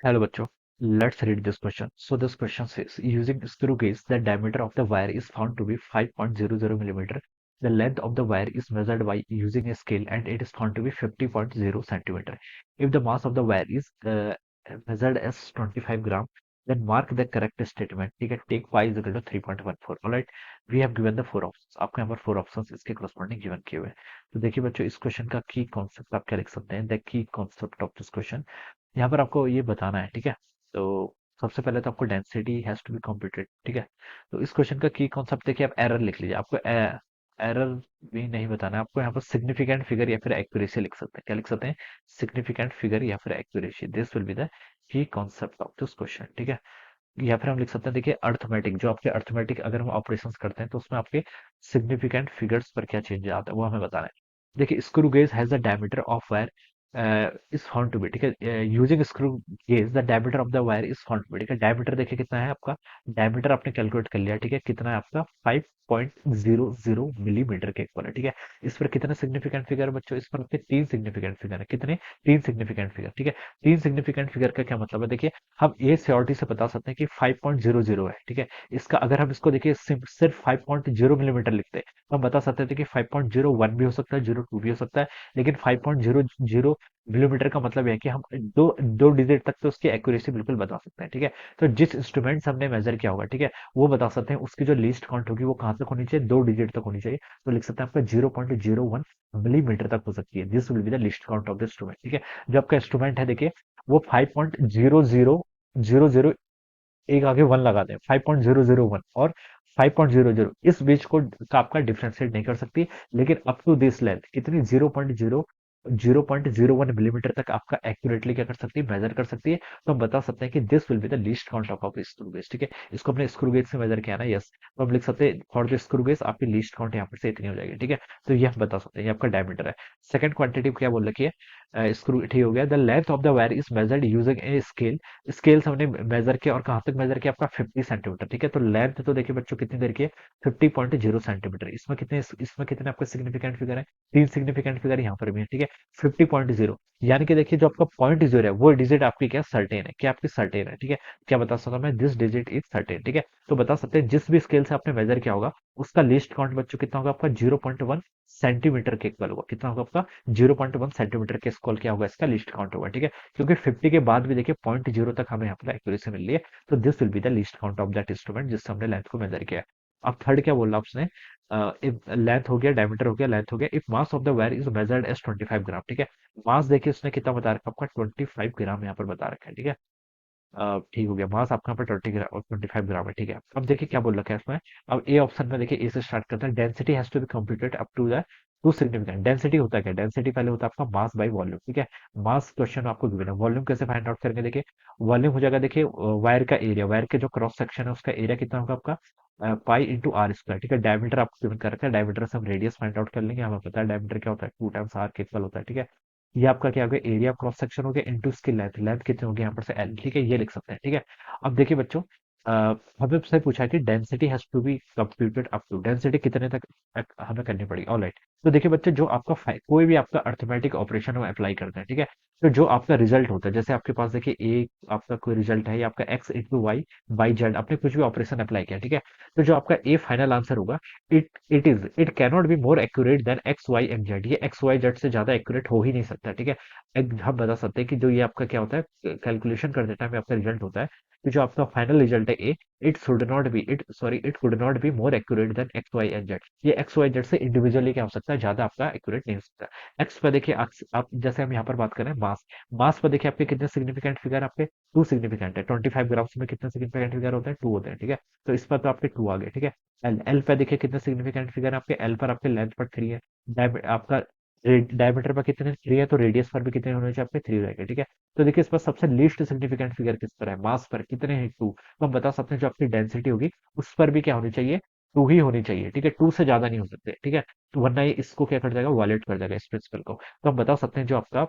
Hello, bachcho. Let's read this question. So this question says, using screw gauge, the diameter of the wire is found to be 5.00 millimeter. The length of the wire is measured by using a scale, and it is found to be 50.0 centimeter. If the mass of the wire is measured as 25 gram, then mark the correct statement. ठीक है, take y is equal to 3.14. All right, we have given the four options. आपको यहाँ पर four options इसके corresponding given किए हुए हैं. तो देखिए बच्चों, इस क्वेश्चन का की कॉन्सेप्ट आप क्या लिख सकते हैं? The key concept of this question, यहाँ पर आपको ये बताना है, ठीक है। तो सबसे पहले तो आपको density has to be computed, ठीक है। तो इस क्वेश्चन का की कॉन्सेप्ट देखिए, आप एरर लिख लीजिए। आपको एरर भी नहीं बताना है आपको, यहाँ पर सिग्निफिकेंट फिगर या फिर एक्यूरेसी लिख सकते हैं। क्या लिख सकते हैं? सिग्निफिकेंट फिगर या फिर accuracy. This will be the key concept of this question, ठीक है। या फिर हम लिख सकते हैं, देखिए अर्थमेटिक, जो आपके अर्थमेटिक अगर हम ऑपरेशंस करते हैं तो उसमें आपके सिग्निफिकेंट फिगर्स पर क्या चेंज आता है वो हमें बताना है। देखिए, screw gauge has the diameter of wire is found to be, ठीक है। Using screw gauge the diameter of the wire is found to be, ठीक है। डायमीटर देखिए कितना है आपका, डायमीटर आपने कैलकुलेट कर लिया, ठीक है। कितना है आपका? 5.00 मिलीमीटर के इक्वल है, ठीक है। इस पर कितने सिग्निफिकेंट फिगर है बच्चों? इस पर आपके तीन सिग्निफिकेंट फिगर है। कितने? तीन सिग्निफिकेंट फिगर, ठीक है। तीन सिग्निफिकेंट फिगर का क्या मतलब है? देखिए, हम ये श्योरिटी से बता सकते हैं कि 5.00 है, ठीक है। इसका अगर हम इसको देखिए सिर्फ 5.0 मिलीमीटर लिखते हैं तो हम बता सकते थे कि 5.01 भी हो सकता है, 02 भी हो सकता है। लेकिन 5.00 मिलीमीटर का मतलब है कि हम दो दो डिजिट तक तो उसकी एक्यूरेसी बिल्कुल बता सकते हैं, ठीक है। तो जिस इंस्ट्रूमेंट से हमने मेजर किया होगा, ठीक है, वो बता सकते हैं उसकी जो लीस्ट काउंट होगी वो कहाँ तक होनी चाहिए? दो डिजिट तक होनी चाहिए। तो लिख सकते हैं आपका 0.01 मिलीमीटर तक हो सकती है। This will be the least count of the instrument, ठीक है। जो आपका इंस्ट्रूमेंट है देखिए, वो 5.0000, एक आगे वन लगा दें, 5.001 और 5.00, इस बीच को का आपका डिफ्रेंशिएट नहीं कर सकती। लेकिन अप टू दिस लेंथ कितनी? 0.01 मिलीमीटर तक आपका एक्यूरेटली क्या कर सकती है? मेजर कर सकती है। तो हम बता सकते हैं कि this will be the least count of screw gauge, ठीक है। इसको अपने स्क्रू गेज से मेजर किया ना, यस। तो हम लिख सकते हैं फॉर द स्क्रू गेज आपकी लीस्ट काउंट यहाँ पर से इतनी हो जाएगी, ठीक है। तो ये हम बता सकते हैं, ये आपका डायमीटर है। सेकंड क्वांटिटी क्या बोल रखी है? स्क्रू, ठीक हो गया। The length of the wire is measured using a scale. Scale से हमने मेजर किया, और कहाँ तक मेजर किया? आपका 50 सेंटीमीटर, ठीक है। तो लेंथ तो देखिए बच्चों कितनी देर की है? 50.0 सेंटीमीटर। इसमें कितने आपके सिग्निफिकेंट फिगर है? तीन सिग्निफिकेंट फिगर यहाँ पर भी है, ठीक है। 50.0, यानी कि देखिए जो आपका पॉइंट जीरो है वो डिजिट आपकी क्या सर्टेन है? क्या आपकी सर्टेन है, ठीक है। क्या बता सकता हूँ मैं? दिस डिजिट इज सर्टेन, ठीक है। तो बता सकते हैं जिस भी स्केल से आपने मेजर किया होगा उसका लीस्ट काउंट बच्चों कितना होगा? आपका 0.1 सेंटीमीटर के इक्वल होगा। कितना होगा आपका? 0.1 सेंटीमीटर के स्क्वायर क्या होगा? इसका लीस्ट काउंट होगा, ठीक है। क्योंकि 50 के बाद भी देखिए 0.0 तक हमें यहाँ पर एक्यूरेसी मिल रही है। तो this will be the least count of that instrument जिससे हमने लेंथ को मेजर किया है। अब थर्ड क्या बोल रहा उसने? इफ लेंथ हो गया, डायमीटर हो गया, लेंथ हो गया, if mass of the wire is measured as 25 gram, ठीक है। मास देखिए उसने कितना बता रखा आपका? 25 ग्राम यहाँ पर बता रखा है, ठीक है। ठीक हो गया, मास आपका यहाँ पर 25 ग्राम है, ठीक है। अब देखिए क्या बोल रखा है इसमें। अब ए ऑप्शन में देखिए, ए से स्टार्ट करते हैं। Density has to be computed up to the two significant. Density होता है क्या? डेंसिटी पहले होता है आपका मास बाई वॉल्यूम, ठीक है। मास क्वेश्चन आपको गिवन है, वॉल्यूम कैसे फाइंड आउट करेंगे? देखिए, वॉल्यूम हो जाएगा, देखिए वायर का एरिया, वायर के जो क्रॉस सेक्शन है उसका एरिया कितना होगा आपका? पाई इंटू आर स्क्वायर, ठीक है। डायमीटर आपको गिवन कर रखा है, डायमीटर से हम रेडियस फाइंड आउट कर लेंगे। हमें पता है डायमीटर क्या होता है? 2 टाइम्स आर के इक्वल होता है, ठीक है। ये आपका क्या हो गया? एरिया क्रॉस सेक्शन हो गया इंटू इसकी लेंथ, लेंथ कितनी होगी यहाँ पर से? एल, ठीक है। ये लिख सकते हैं, ठीक है। अब देखिए बच्चों, हमें से पूछा है कि density has to be computed up to, density कितने तक हमें करनी पड़ेगी। ऑलराइट, तो देखिए बच्चों, जो आपका कोई भी आपका अर्थमेटिक ऑपरेशन हम अप्लाई करते हैं, ठीक है। तो जो आपका रिजल्ट होता है, जैसे आपके पास देखिए एक आपका कोई रिजल्ट है, या आपका X into Y by Z, आपने कुछ भी ऑपरेशन अप्लाई किया, ठीक है। तो जो आपका ए फाइनल आंसर होगा, it cannot be more accurate than X Y and Z. ये एक्स वाई जेड से ज्यादा एक्यूरेट हो ही नहीं सकता, ठीक है। हम बता सकते हैं कि जो ये आपका क्या होता है, कैलकुलेशन करते टाइम आपका रिजल्ट होता है, कि जो आपका फाइनल रिजल्ट है A, it could not be more accurate than X Y and Z. ये एक्स वाई जेड से इंडिविजुअली क्या हो सकता है? ज्यादा आपका एक्यूरेट नहीं हो सकता। एक्स पर देखिए, आप जैसे हम यहाँ पर बात करें मास, मास पर देखिए आपके कितने सिग्निफिकेंट फिगर? आपके टू सिग्निफिकेंट है। 25 ग्राम्स में कितने सिग्निफिकेंट फिगर होते हैं? टू होते हैं, ठीक है। तो इस पर तो आपके टू आ गए, ठीक है। एल, एल पे देखिए कितने सिग्निफिकेंट फिगर आपके? एल पर आपके लेंथ पर थ्री है। आपका डायमीटर पर कितने? थ्री है, तो रेडियस पर भी कितने होने चाहिए? आपके थ्री रहेंगे, ठीक है। तो देखिए, इस पर सबसे लीस्ट सिग्निफिकेंट फिगर किस पर है? मास पर कितने हैं? टू। तो हम बता सकते हैं जो आपकी डेंसिटी होगी उस पर भी क्या होनी चाहिए? टू ही होनी चाहिए, ठीक है। टू से ज्यादा नहीं हो सकते, ठीक है। तो वरना ये इसको क्या कर जाएगा? वॉलेट कर जाएगा इस प्रिंसिपल को। तो हम बता सकते हैं जो आपका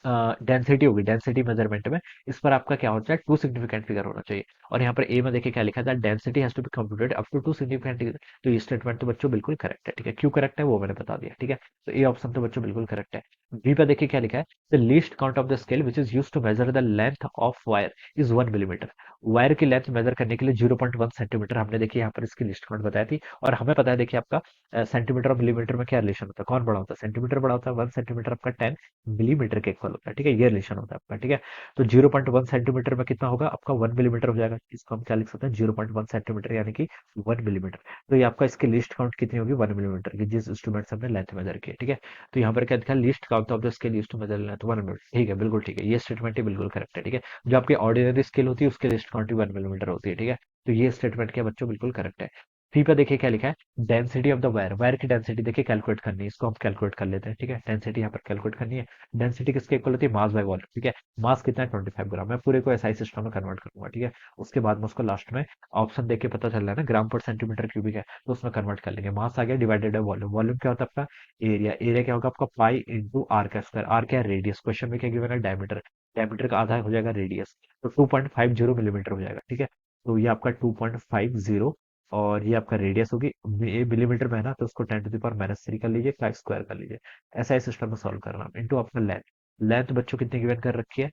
डेंसिटी होगी, डेंसिटी मेजरमेंट में इस पर आपका क्या होता है, टू सिग्निफिकेंट फिगर होना चाहिए। और यहाँ पर ए में देखिए क्या लिखा था, density has to be computed up to two significant figure. तो ये स्टेटमेंट तो बच्चों बिल्कुल करेक्ट है, ठीक है। क्यों करेक्ट है वो मैंने बता दिया, ठीक है। तो ए ऑप्शन तो बच्चों बिल्कुल करेक्ट है। बी पे देखिए क्या लिखा है, the least count of the scale which is use to measure the length of wire is 1 millimetre. Wire की लेंथ मेजर करने के लिए 0.1 सेंटीमीटर हमने देखिए यहाँ पर इसकी लिस्ट काउंट बताई थी। और हमें पता है देखिए आपका सेंटीमीटर और मिलीमीटर में क्या रिलेशन होता है, कौन बड़ा होता है, सेंटीमीटर बड़ा होता है। 1 सेंटीमीटर आपका 10 मिलीमीटर के इक्वल होता है, ठीक है। ये रिलेशन होता है आपका, ठीक है। तो 0.1 सेंटीमीटर में कितना होगा आपका, 1 मिलीमीटर हो जाएगा। इसको हम क्या लिख सकते हैं, 0.1 सेंटीमीटर यानी कि 1 मिलीमीटर। तो ये आपका इसकी लिस्ट काउंट कितनी होगी, 1 मिलीमीटर की, जिस इंस्ट्रूमेंट से हमने लेंथ मेजर की है, ठीक है। तो यहाँ पर क्या दिखा, least count of the scale used to measure length 1 millimetre, ठीक है, बिल्कुल ठीक है। ये स्टेटमेंट ही बिल्कुल करेक्ट है, ठीक है। जो आपकी ऑर्डिनरी स्केल होती है उसकी लिस्ट काउंट ही 1 मिलीमीटर होती है, ठीक है। तो ये स्टेटमेंट क्या बच्चों बिल्कुल करेक्ट है। फी पे देखिए क्या लिखा है, density of the wire, wire की डेंसिटी देखिए कैलकुलेट करनी है, इसको हम कैलकुलेट कर लेते हैं, ठीक है। डेंसिटी यहाँ पर कैलकुलेट करनी है। डेंसिटी किसके इक्वल होती है, मास बाय वॉल्यूम, ठीक है। मास कितना है, 25 ग्राम। मैं पूरे को एसआई सिस्टम में कन्वर्ट करूंगा, ठीक है। उसके बाद में उसको लास्ट में ऑप्शन देख के पता चल रहा है ना, ग्राम पर सेंटीमीटर क्यूबिक है, तो उसमें कन्वर्ट कर लेंगे। मास आ गया डिवाइडेड बाय वॉल्यूम, वॉल्यूम क्या होता है आपका, एरिया, एरिया क्या होगा आपका पाई इंटू आर का स्क्वायर। आर क्या है, रेडियस, क्वेश्चन में क्या गिवन है, डायमीटर, डायमीटर का आधा हो जाएगा रेडियस। तो 2.50 मिलीमीटर हो जाएगा, ठीक है। तो ये आपका 2.50, और ये आपका रेडियस होगी। ये मिलीमीटर में है ना, तो उसको 10 टू द पावर -3 कर लीजिए, का स्क्वायर कर लीजिए। ऐसा ही सिस्टम में सॉल्व करना। इंटू आपका लेंथ, लेंथ बच्चों कितनी गिवन कर रखी है,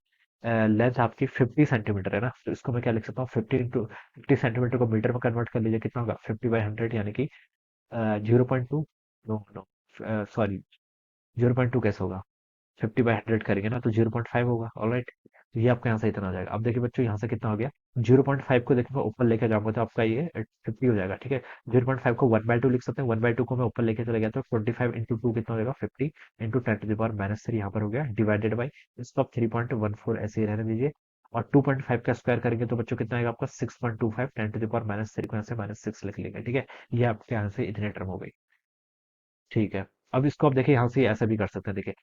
लेंथ आपकी 50 सेंटीमीटर है ना, तो इसको मैं क्या लिख सकता हूँ, 50 सेंटीमीटर को मीटर में कन्वर्ट कर लीजिए, कितना होगा 50/100 यानी कि 0.2, नो नो सॉरी, 0.2 कैसे होगा, 50/100 करेंगे ना तो 0.5 होगा, ऑलराइट। तो ये आपका यहाँ से इतना आ जाएगा। अब देखिए बच्चों यहाँ से कितना हो गया, 0.5 को देखिए मैं ऊपर लेके जाऊंगा तो आपका ये 50 हो जाएगा, ठीक है। 0.5 को 1/2 लिख सकते हैं, 1/2 को मैं ऊपर लेके चला गया तो 25 इंटू 2 कितना हो जाएगा, 50 इंटू 10 टू द पावर -3 यहाँ पर हो गया, डिवाइडेड बाई इसको आप 3.14 ऐसे ही रहने दीजिए। और 2.5 का स्क्वायर करेंगे तो बच्चों कितना आएगा आपका, 6.25, 10 टू द पावर -3 को यहाँ से -6 लिख लेंगे, ठीक है। ये आपके यहाँ से इतने टर्म हो गई, ठीक है। अब इसको आप देखिए यहाँ से ऐसा भी कर सकते हैं, देखिए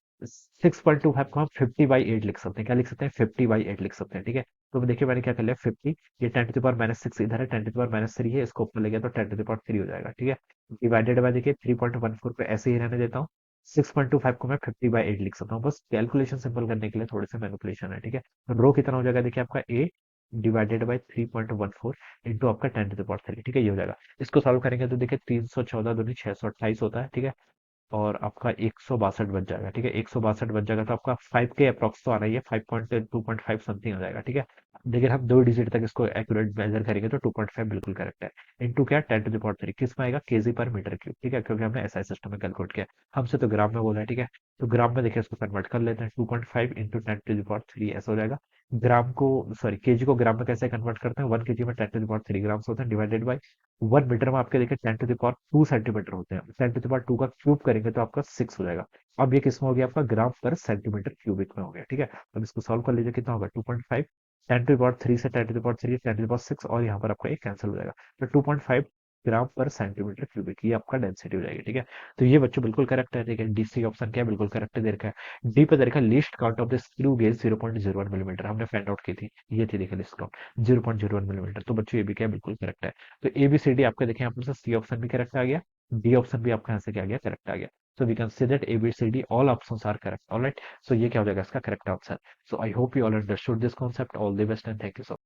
6.25 को हम 50/8 लिख सकते हैं, क्या लिख सकते हैं, 50/8 लिख सकते हैं, ठीक है। तो देखिए मैंने क्या कर लिया, 50, ये 10 टू द पावर -6 इधर है, 10 टू द पावर -3 है, इसको ऊपर ले गया तो 10 टू द पावर 3 हो जाएगा, ठीक है। डिवाइडेड बाय देखिए 3.14 पे ऐसे ही रहने देता हूँ। 6.25 को मैं 50/8 लिख सकता हूँ, बस कैलकुलेशन सिंपल करने के लिए थोड़े से मैनिपुलेशन है, ठीक है। रो कितना हो जाएगा देखिए आपका ए डिवाइडेड बाई 3.14 इंटू आपका 10 टू द पावर 3, ठीक है, ये हो जाएगा। इसको सॉल्व करेंगे तो देखिए 314 दूनी 628 होता है, ठीक है। और आपका 162 बच जाएगा, ठीक है। 162 बच जाएगा तो आपका 5 के अप्रॉक्स तो आ रही है, 5.2.5 समथिंग आ जाएगा, ठीक है। लेकिन हम 2 डिजिट तक इसको एक्यूरेट मेजर करेंगे तो 2.5 बिल्कुल करेक्ट है। इंटू क्या, 10 टू द पावर 3 किस में आएगा, केजी पर मीटर क्यूब, ठीक है, क्योंकि हमने एसआई सिस्टम में कैलकुलेट किया। हमसे तो ग्राम में बोला है, ठीक है। तो ग्राम में देखिए इसको कन्वर्ट कर लेते हैं, 2.5 इंटू 10 टू द पावर 3 ऐसा हो जाएगा। ग्राम को, सॉरी, केजी को ग्राम में कैसे कन्वर्ट करते हैं, 1 केजी में 10 टू द पावर 3 ग्राम होता है, डिवाइडेड बाई 1 मीटर में आपके देखिए 10 टू द पावर 2 सेंटीमीटर होते हैं, 10 टू द पावर 2 का क्यूब करेंगे तो आपका 6 हो जाएगा। अब ये किसमें हो गया आपका, ग्राम पर सेंटीमीटर क्यूबिक में हो गया, ठीक है। अब इसको सॉल्व कर लीजिए, कितना होगा 2.5, 10 टू द पावर 3 से 10 to the power 3, 10 to the power 6, और यहाँ पर आपका ये कैंसिल हो जाएगा। तो 2.5 ग्राम पर सेंटीमीटर क्यूबिक, ये आपका डेंसिटी हो जाएगी, ठीक है। तो ये बच्चों बिल्कुल करेक्ट है, ठीक है। डीसी ऑप्शन क्या है, बिल्कुल करेक्ट दे रखा है। डी पे दे रखा है, least count of the screw gauge 0.01 millimetre, हमने फाइंड आउट की थी, ये थी देखिए लिस्ट काउंट 0.01 मिलीमीटर। तो बच्चों ये भी क्या है, बिल्कुल करेक्ट है। तो ए बी सी डी आपके देखें, यहाँ पर सी ऑप्शन भी करेक्ट आ गया, डी ऑप्शन भी आपका यहाँ से क्या आ गया, करेक्ट आ गया। So we can say that A, B, C, D, all options are correct. All right. So ये क्या हो जाएगा इसका correct answer. So I hope you all understood this concept. All the best and thank you so much.